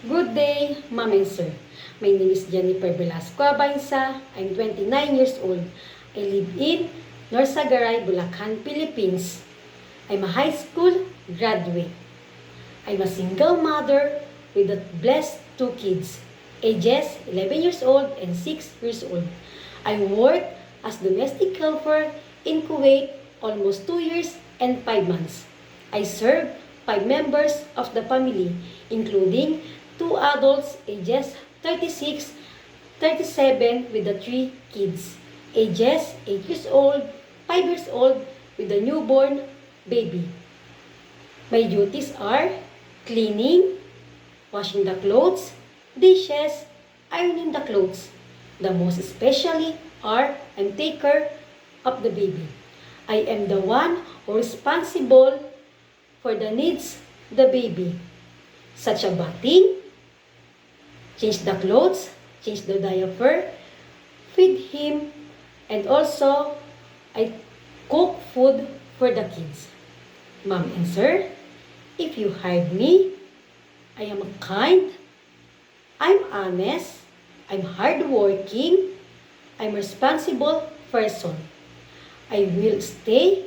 Good day, Ma'am and Sir. My name is Jennifer Velasco Abainsa. I'm 29 years old. I live in Norsagaray, Bulacan, Philippines. I'm a high school graduate. I'm a single mother with a blessed two kids, ages 11 years old and 6 years old. I work as domestic helper in Kuwait almost 2 years and 5 months. I serve 5 members of the family, including 2 adults ages 36, 37 with the 3 kids, ages 8 years old, 5 years old with the newborn baby. My duties are cleaning, washing the clothes, dishes, ironing the clothes. The most especially are I'm take care of the baby. I am the one who responsible for the needs the baby, such as bathing, change the clothes, change the diaper, feed him, and also I cook food for the kids. Mom and Sir, if you hired me, I am kind, I'm honest, I'm hardworking, I'm responsible person. I will stay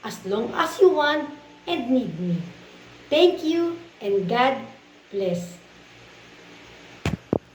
as long as you want and need me. Thank you and God bless.